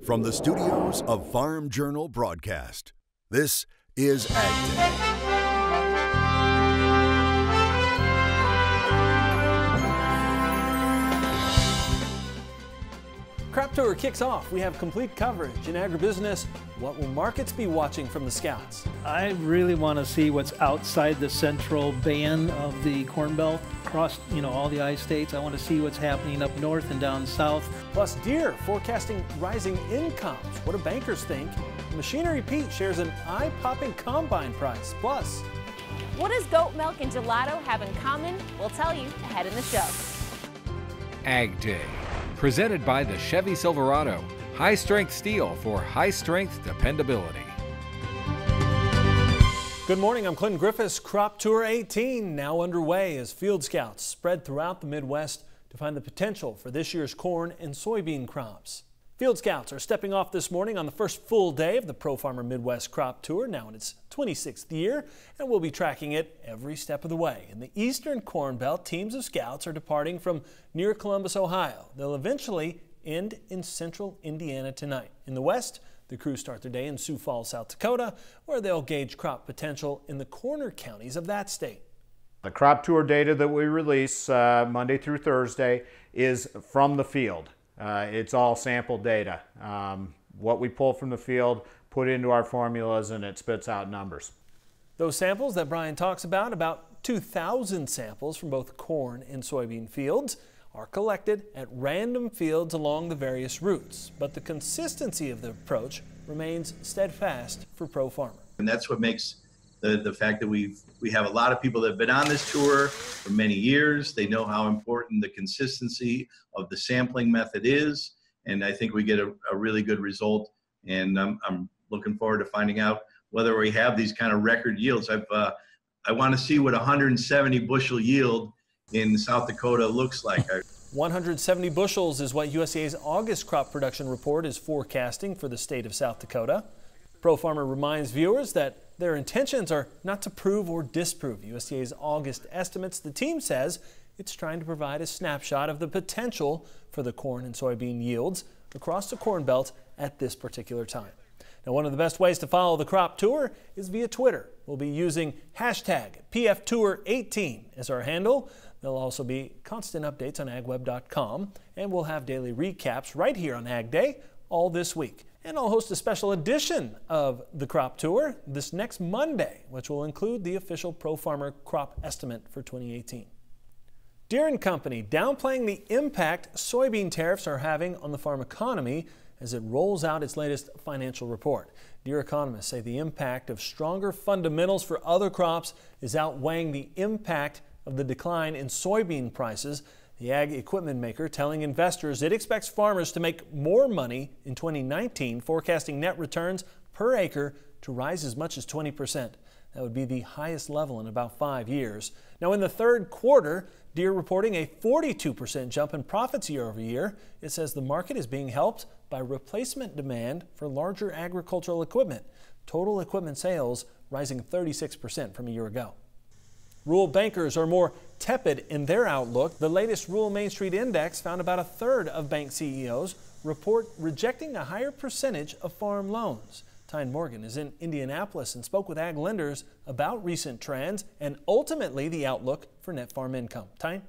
From the studios of Farm Journal Broadcast, this is AgDay. Crop Tour kicks off. We have complete coverage in agribusiness. What will markets be watching from the scouts? I really want to see what's outside the central band of the Corn Belt, across all the I-states. I want to see what's happening up north and down south. Plus Deere forecasting rising incomes. What do bankers think? Machinery Pete shares an eye-popping combine price. Plus, what does goat milk and gelato have in common? We'll tell you ahead in the show. AgDay, presented by the Chevy Silverado. High-strength steel for high-strength dependability. Good morning, I'm Clinton Griffiths. Crop Tour 18 now underway as field scouts spread throughout the Midwest to find the potential for this year's corn and soybean crops. Field scouts are stepping off this morning on the first full day of the Pro Farmer Midwest Crop Tour, now in its 26th year, and we'll be tracking it every step of the way. In the eastern Corn Belt, teams of scouts are departing from near Columbus, Ohio. They'll eventually end in central Indiana tonight. In the west, the crews start their day in Sioux Falls, South Dakota, where they'll gauge crop potential in the corner counties of that state. The crop tour data that we release Monday through Thursday is from the field. It's all sample data. What we pull from the field, put into our formulas, and it spits out numbers. Those samples that Brian talks about 2,000 samples from both corn and soybean fields, are collected at random fields along the various routes. But the consistency of the approach remains steadfast for Pro Farmer. And that's what makes the fact that we have a lot of people that have been on this tour for many years. They know how important the consistency of the sampling method is, and I think we get a really good result. And I'm looking forward to finding out whether we have these kind of record yields. I want to see what 170 bushel yield in South Dakota looks like. 170 bushels is what USDA's August crop production report is forecasting for the state of South Dakota. Pro Farmer reminds viewers that their intentions are not to prove or disprove USDA's August estimates. The team says it's trying to provide a snapshot of the potential for the corn and soybean yields across the Corn Belt at this particular time. Now, one of the best ways to follow the crop tour is via Twitter. We'll be using hashtag PFTour18 as our handle. There'll also be constant updates on agweb.com, and we'll have daily recaps right here on AgDay all this week. And I'll host a special edition of the Crop Tour this next Monday, which will include the official Pro Farmer crop estimate for 2018. Deere & Company downplaying the impact soybean tariffs are having on the farm economy as it rolls out its latest financial report. Deere economists say the impact of stronger fundamentals for other crops is outweighing the impact of the decline in soybean prices. The ag equipment maker telling investors it expects farmers to make more money in 2019, forecasting net returns per acre to rise as much as 20%. That would be the highest level in about 5 years. Now, in the third quarter, Deere reporting a 42% jump in profits year over year. It says the market is being helped by replacement demand for larger agricultural equipment. Total equipment sales rising 36% from a year ago. Rural bankers are more tepid in their outlook. The latest Rural Main Street Index found about a third of bank CEOs report rejecting a higher percentage of farm loans. Tyne Morgan is in Indianapolis and spoke with ag lenders about recent trends and ultimately the outlook for net farm income. Tyne?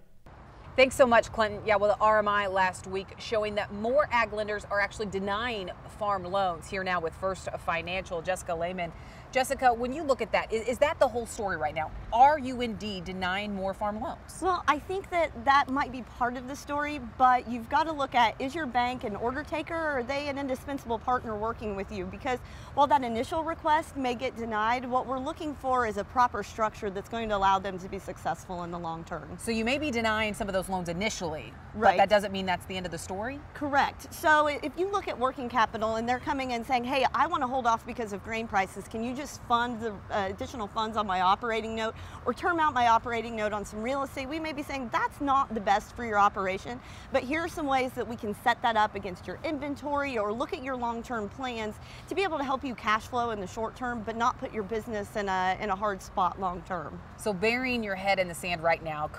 Thanks so much, Clinton. Yeah, well, the RMI last week showing that more ag lenders are actually denying farm loans. Here now with First Financial, Jessica Lehman. Jessica, when you look at that, is that the whole story right now? Are you indeed denying more farm loans? Well, I think that might be part of the story, but you've got to look at, is your bank an order taker or are they an indispensable partner working with you? Because while that initial request may get denied, what we're looking for is a proper structure that's going to allow them to be successful in the long term. So you may be denying some of those loans initially, right, but that doesn't mean that's the end of the story? Correct. So if you look at working capital and they're coming in saying, hey, I want to hold off because of grain prices, can you just just fund the additional funds on my operating note or term out my operating note on some real estate, we may be saying that's not the best for your operation, but here are some ways that we can set that up against your inventory or look at your long-term plans to be able to help you cash flow in the short term, but not put your business in a hard spot long term. So burying your head in the sand right now,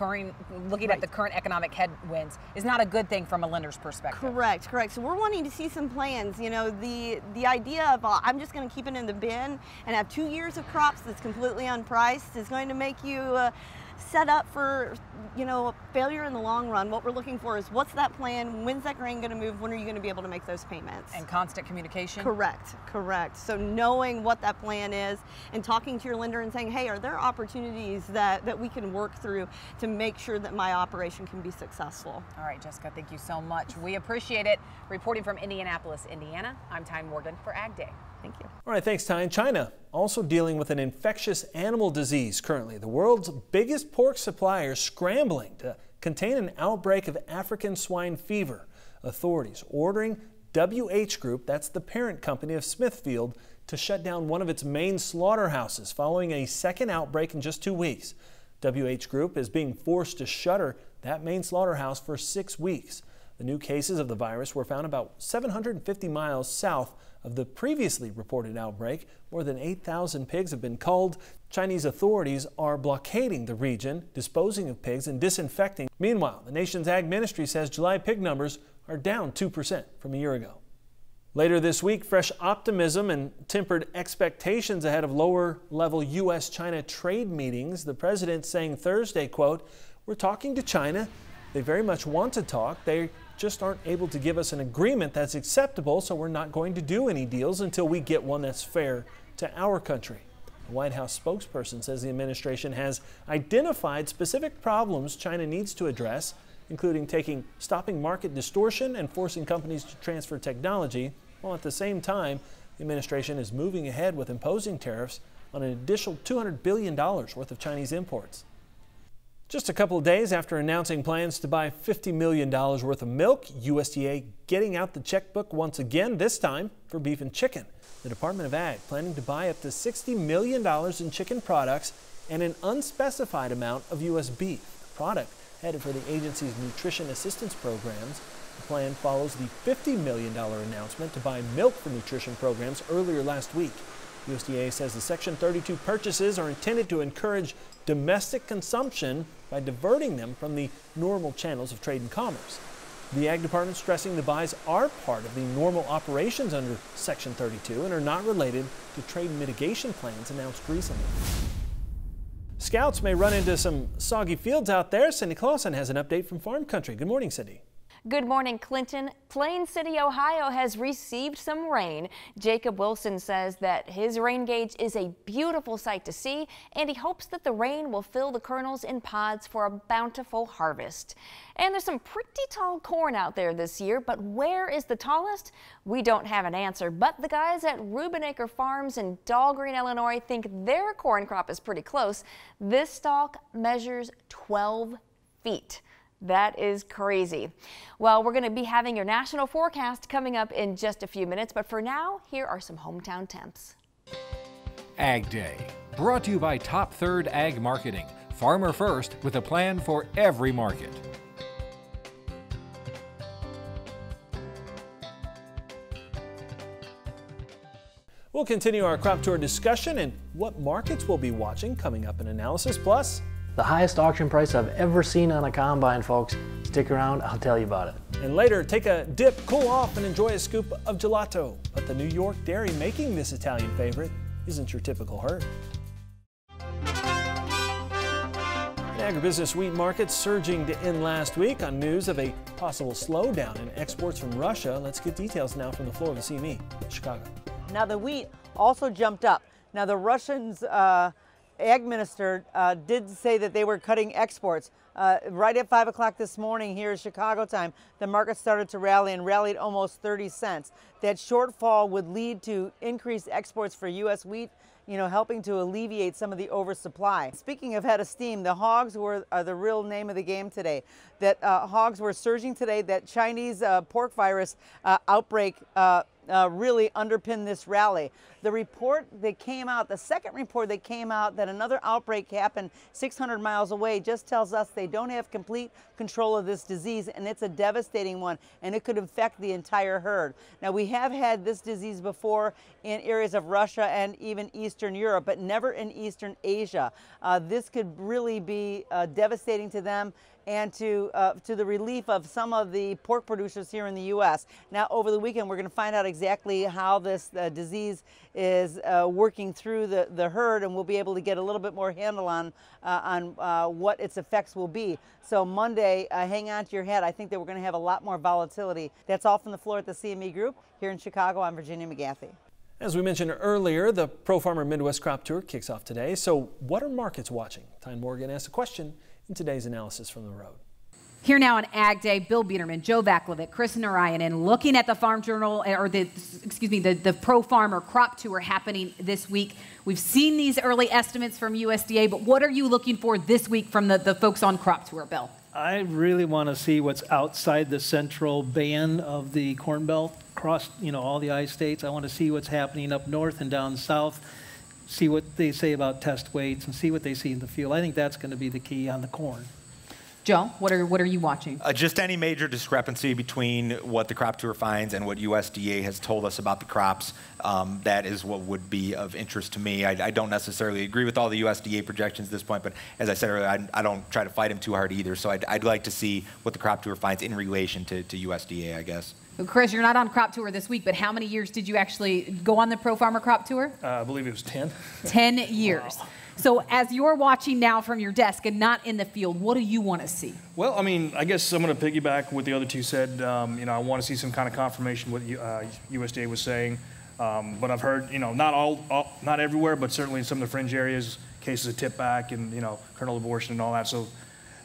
looking at the current economic headwinds, is not a good thing from a lender's perspective. Correct. So we're wanting to see some plans. You know, the idea of I'm just going to keep it in the bin and have 2 years of crops that's completely unpriced is going to make you set up for, you know, failure in the long run. What we're looking for is what's that plan? When's that grain going to move? When are you going to be able to make those payments? And constant communication? Correct. So knowing what that plan is and talking to your lender and saying, hey, are there opportunities that we can work through to make sure that my operation can be successful? All right, Jessica, thank you so much. We appreciate it. Reporting from Indianapolis, Indiana, I'm Ty Morgan for AgDay. Thank you. All right, thanks, Ty. China also dealing with an infectious animal disease currently. The world's biggest pork supplier scrambling to contain an outbreak of African swine fever. Authorities ordering WH Group, that's the parent company of Smithfield, to shut down one of its main slaughterhouses following a second outbreak in just 2 weeks. WH Group is being forced to shutter that main slaughterhouse for 6 weeks. The new cases of the virus were found about 750 miles south of the previously reported outbreak. More than 8,000 pigs have been culled. Chinese authorities are blockading the region, disposing of pigs and disinfecting. Meanwhile, the nation's ag ministry says July pig numbers are down 2% from a year ago. Later this week, fresh optimism and tempered expectations ahead of lower-level U.S.-China trade meetings. The president saying Thursday, quote, "We're talking to China. They very much want to talk. They just aren't able to give us an agreement that's acceptable, so we're not going to do any deals until we get one that's fair to our country." The White House spokesperson says the administration has identified specific problems China needs to address, including stopping market distortion and forcing companies to transfer technology, while at the same time, the administration is moving ahead with imposing tariffs on an additional $200 billion worth of Chinese imports. Just a couple of days after announcing plans to buy $50 million worth of milk, USDA getting out the checkbook once again, this time for beef and chicken. The Department of Ag planning to buy up to $60 million in chicken products and an unspecified amount of U.S. beef. The product headed for the agency's nutrition assistance programs. The plan follows the $50 million announcement to buy milk for nutrition programs earlier last week. USDA says the Section 32 purchases are intended to encourage domestic consumption by diverting them from the normal channels of trade and commerce. The Ag Department stressing the buys are part of the normal operations under Section 32 and are not related to trade mitigation plans announced recently. Scouts may run into some soggy fields out there. Cindy Clausen has an update from Farm Country. Good morning, Cindy. Good morning, Clinton. Plain City, Ohio has received some rain. Jacob Wilson says that his rain gauge is a beautiful sight to see, and he hopes that the rain will fill the kernels in pods for a bountiful harvest. And there's some pretty tall corn out there this year, but where is the tallest? We don't have an answer, but the guys at Rubinacre Farms in Dahlgreen, Illinois think their corn crop is pretty close. This stalk measures 12 feet. That is crazy. Well, we're going to be having your national forecast coming up in just a few minutes, but for now, here are some hometown temps. Ag Day, brought to you by Top Third Ag Marketing. Farmer first with a plan for every market. We'll continue our crop tour discussion and what markets we'll be watching coming up in analysis. Plus, the highest auction price I've ever seen on a combine, folks. Stick around, I'll tell you about it. And later, take a dip, cool off, and enjoy a scoop of gelato. But the New York dairy making this Italian favorite isn't your typical herd. Agribusiness wheat markets surging to end last week on news of a possible slowdown in exports from Russia. Let's get details now from the floor of the CME in Chicago. Now the wheat also jumped up. Now the Russians' ag minister did say that they were cutting exports. Right at 5 o'clock this morning here in Chicago time, the market started to rally and rallied almost 30 cents. That shortfall would lead to increased exports for U.S. wheat, helping to alleviate some of the oversupply. Speaking of head of steam, the hogs are the real name of the game today. That hogs were surging today. That Chinese pork virus outbreak really underpin this rally. The report that came out, the second report that came out that another outbreak happened 600 miles away, just tells us they don't have complete control of this disease, and it's a devastating one, and it could infect the entire herd. Now, we have had this disease before in areas of Russia and even Eastern Europe, but never in Eastern Asia. This could really be devastating to them and to the relief of some of the pork producers here in the U.S. Now, over the weekend, we're going to find out exactly how this disease is working through the herd, and we'll be able to get a little bit more handle on what its effects will be. So Monday, hang on to your hat. I think that we're going to have a lot more volatility. That's all from the floor at the CME Group. Here in Chicago, I'm Virginia McGathey. As we mentioned earlier, the Pro Farmer Midwest Crop Tour kicks off today. So what are markets watching? Tyne Morgan asked a question in today's analysis from the road. Here now on Ag Day, Bill Biederman, Joe Vaclavic, Chris Narayanan, looking at the Farm Journal, or the Pro Farmer Crop Tour happening this week. We've seen these early estimates from USDA, but what are you looking for this week from the folks on Crop Tour, Bill? I really want to see what's outside the central band of the Corn Belt, across all the ice states. I want to see what's happening up north and down south, see what they say about test weights, and see what they see in the field. I think that's going to be the key on the corn. Joe, what are you watching? Just any major discrepancy between what the Crop Tour finds and what USDA has told us about the crops. That is what would be of interest to me. I don't necessarily agree with all the USDA projections at this point, but as I said earlier, I don't try to fight them too hard either. So I'd like to see what the Crop Tour finds in relation to USDA, I guess. Chris, you're not on Crop Tour this week, but how many years did you actually go on the Pro Farmer Crop Tour? I believe it was 10. 10 years. Wow. So as you're watching now from your desk and not in the field, what do you want to see? Well, I mean, I guess I'm going to piggyback what the other two said. I want to see some kind of confirmation what USDA was saying. But I've heard, not everywhere, but certainly in some of the fringe areas, cases of tip back and, kernel abortion and all that. So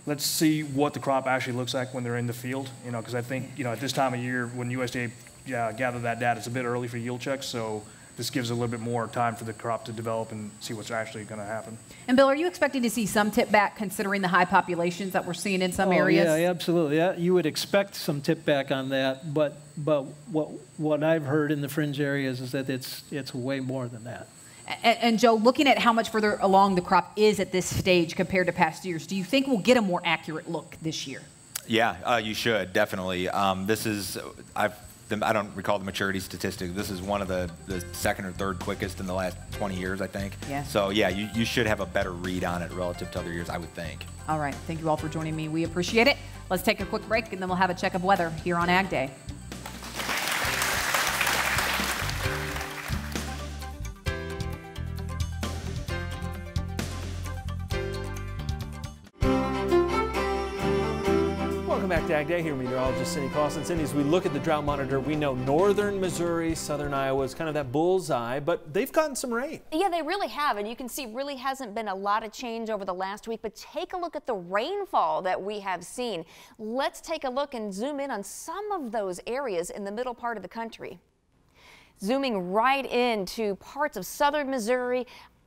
let's see what the crop actually looks like when they're in the field, because I think, at this time of year when USDA gather that data, it's a bit early for yield checks. So this gives a little bit more time for the crop to develop and see what's actually going to happen. And Bill, are you expecting to see some tip back considering the high populations that we're seeing in some areas? Yeah, absolutely. Yeah, you would expect some tip back on that, but what I've heard in the fringe areas is that it's way more than that. And Joe, looking at how much further along the crop is at this stage compared to past years, do you think we'll get a more accurate look this year? Yeah, you should, definitely. I don't recall the maturity statistic. This is one of the second or third quickest in the last 20 years, I think. Yeah. So, yeah, you should have a better read on it relative to other years, I would think. All right. Thank you all for joining me. We appreciate it. Let's take a quick break, and then we'll have a check of weather here on Ag Day. Back to Ag Day, here meteorologist Cindy Clausen. Cindy, as we look at the drought monitor, we know northern Missouri, southern Iowa is kind of that bullseye, but they've gotten some rain. Yeah, they really have, and you can see really hasn't been a lot of change over the last week, but take a look at the rainfall that we have seen. Let's take a look and zoom in on some of those areas in the middle part of the country. Zooming right into parts of southern Missouri,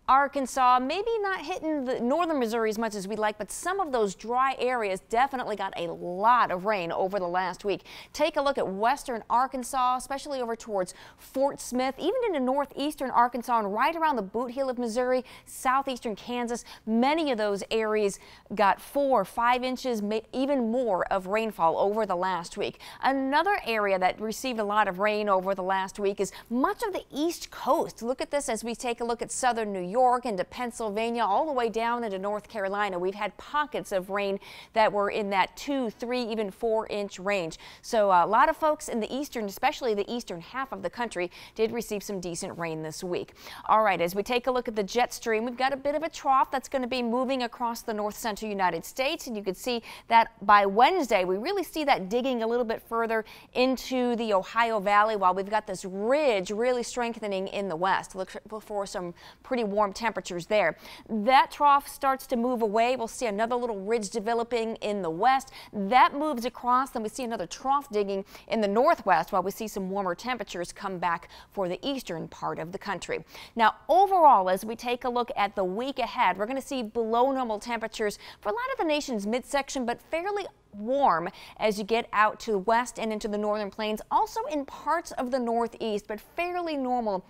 Arkansas, maybe not hitting the northern Missouri as much as we'd like, but some of those dry areas definitely got a lot of rain over the last week. Take a look at western Arkansas, especially over towards Fort Smith, even into northeastern Arkansas and right around the boot heel of Missouri, southeastern Kansas. Many of those areas got 4 or 5 inches, even more of rainfall over the last week. Another area that received a lot of rain over the last week is much of the East Coast. Look at this as we take a look at southern New York into Pennsylvania, all the way down into North Carolina. We've had pockets of rain that were in that 2, 3, even 4-inch range. So a lot of folks in the eastern, especially the eastern half of the country, did receive some decent rain this week. All right, as we take a look at the jet stream, we've got a bit of a trough that's going to be moving across the north central United States, and you can see that by Wednesday we really see that digging a little bit further into the Ohio Valley, while we've got this ridge really strengthening in the west. Look for some pretty warm warm temperatures there. That trough starts to move away. We'll see another little ridge developing in the west. That moves across, then we see another trough digging in the northwest while we see some warmer temperatures come back for the eastern part of the country. Now, overall, as we take a look at the week ahead, we're going to see below normal temperatures for a lot of the nation's midsection, but fairly warm as you get out to the west and into the northern plains, also in parts of the northeast, but fairly normal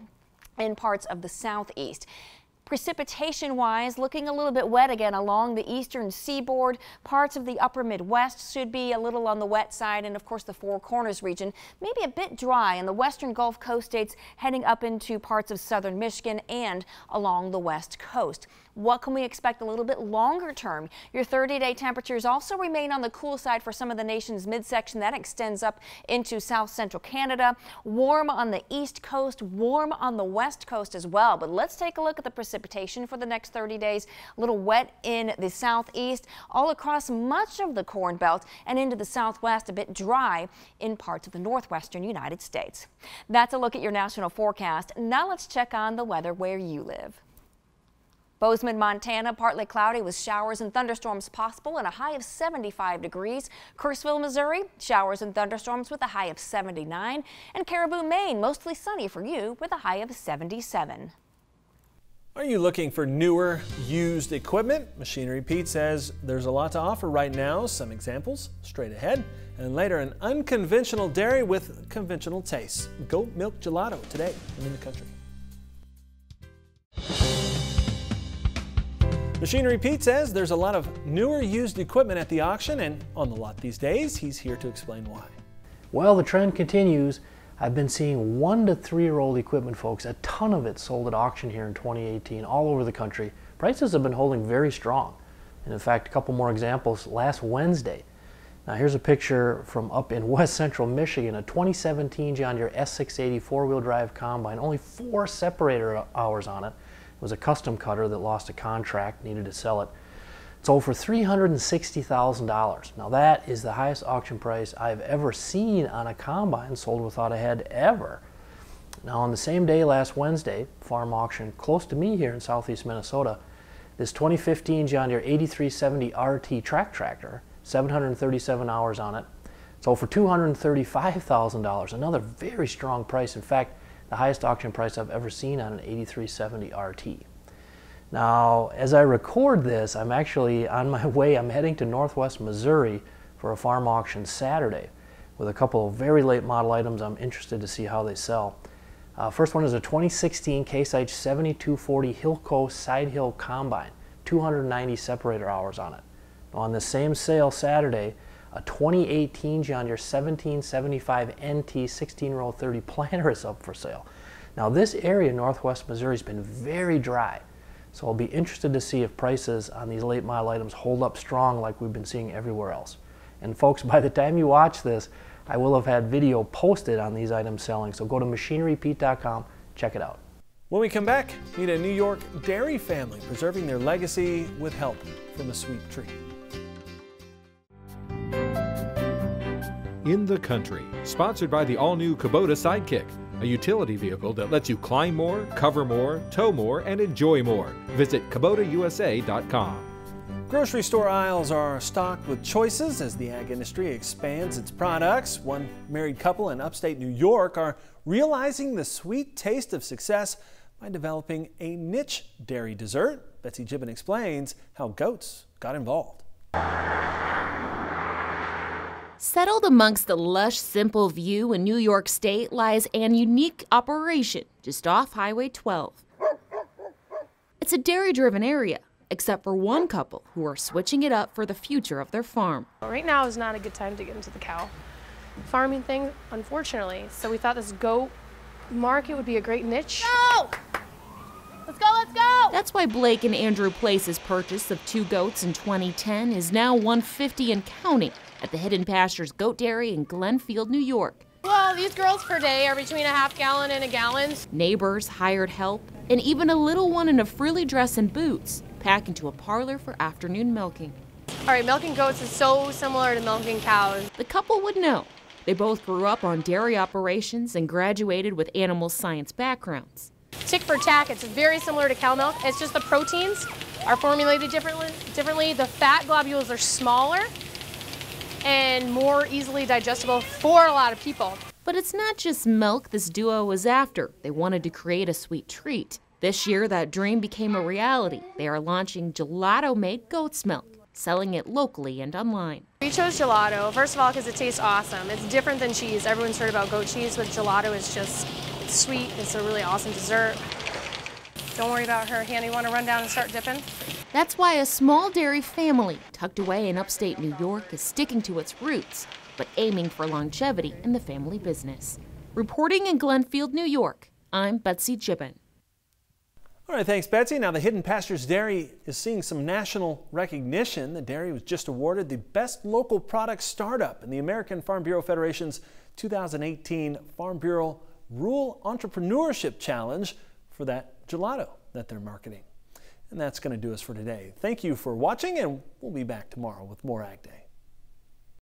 in parts of the southeast. Precipitation-wise, looking a little bit wet again along the eastern seaboard. Parts of the upper Midwest should be a little on the wet side, and of course the Four Corners region maybe a bit dry in the western Gulf Coast states heading up into parts of southern Michigan and along the west coast. What can we expect a little bit longer term? Your 30-day temperatures also remain on the cool side for some of the nation's midsection. That extends up into south central Canada. Warm on the east coast, warm on the west coast as well. But let's take a look at the precipitation for the next 30 days. A little wet in the southeast, all across much of the Corn Belt and into the southwest, a bit dry in parts of the northwestern United States. That's a look at your national forecast. Now let's check on the weather where you live. Bozeman, Montana, partly cloudy with showers and thunderstorms possible and a high of 75 degrees. Kerrsville, Missouri, showers and thunderstorms with a high of 79. And Caribou, Maine, mostly sunny for you with a high of 77. Are you looking for newer, used equipment? Machinery Pete says there's a lot to offer right now. Some examples straight ahead. And later, an unconventional dairy with conventional tastes. Goat milk gelato today in the country. Machinery Pete says there's a lot of newer used equipment at the auction and on the lot these days. He's here to explain why. Well, the trend continues. I've been seeing 1 to 3-year-old equipment, folks. A ton of it sold at auction here in 2018 all over the country. Prices have been holding very strong. And in fact, a couple more examples last Wednesday. Now here's a picture from up in west central Michigan, a 2017 John Deere S680 4-wheel drive combine, only 4 separator hours on it. It was a custom cutter that lost a contract, needed to sell it. It sold for $360,000. Now that is the highest auction price I've ever seen on a combine sold without a head ever. Now on the same day last Wednesday, farm auction close to me here in southeast Minnesota, this 2015 John Deere 8370 RT track tractor, 737 hours on it, sold for $235,000. Another very strong price. In fact, the highest auction price I've ever seen on an 8370 RT. Now, as I record this, I'm actually on my way. I'm heading to northwest Missouri for a farm auction Saturday with a couple of very late model items. I'm interested to see how they sell. First one is a 2016 Case IH 7240 Hilco Side Hill Combine, 290 separator hours on it. Now, on the same sale Saturday, a 2018 John Deere 1775 NT 16-row 30 planter is up for sale. Now this area, northwest Missouri, has been very dry, so I'll be interested to see if prices on these late model items hold up strong like we've been seeing everywhere else. And folks, by the time you watch this, I will have had video posted on these items selling, so go to machinerypete.com, check it out. When we come back, meet a New York dairy family preserving their legacy with help from a sweet tree. In the Country, sponsored by the all-new Kubota Sidekick, a utility vehicle that lets you climb more, cover more, tow more, and enjoy more. Visit KubotaUSA.com. Grocery store aisles are stocked with choices as the ag industry expands its products. One married couple in upstate New York are realizing the sweet taste of success by developing a niche dairy dessert. Betsy Gibbon explains how goats got involved. Settled amongst the lush, simple view in New York State lies an unique operation just off Highway 12. It's a dairy-driven area, except for one couple who are switching it up for the future of their farm. Right now is not a good time to get into the cow farming thing, unfortunately. So we thought this goat market would be a great niche. Go! Let's go, let's go! That's why Blake and Andrew Place's purchase of 2 goats in 2010 is now 150 and counting at the Hidden Pastures Goat Dairy in Glenfield, New York. Well, these girls per day are between a half gallon and a gallon. Neighbors, hired help, and even a little one in a frilly dress and boots pack into a parlor for afternoon milking. All right, milking goats is so similar to milking cows. The couple would know. They both grew up on dairy operations and graduated with animal science backgrounds. Tick for tack, it's very similar to cow milk. It's just the proteins are formulated differently. The fat globules are smaller and more easily digestible for a lot of people. But it's not just milk this duo was after. They wanted to create a sweet treat. This year, that dream became a reality. They are launching gelato-made goat's milk, selling it locally and online. We chose gelato, first of all, because it tastes awesome. It's different than cheese. Everyone's heard about goat cheese, but gelato is just, it's sweet. It's a really awesome dessert. Don't worry about her. Hannah, you want to run down and start dipping? That's why a small dairy family tucked away in upstate New York is sticking to its roots, but aiming for longevity in the family business. Reporting in Glenfield, New York, I'm Betsy Gibbon. All right, thanks, Betsy. Now, the Hidden Pastures Dairy is seeing some national recognition. The dairy was just awarded the Best Local Product Startup in the American Farm Bureau Federation's 2018 Farm Bureau Rural Entrepreneurship Challenge for that gelato that they're marketing. And that's going to do us for today. Thank you for watching, and we'll be back tomorrow with more Ag Day.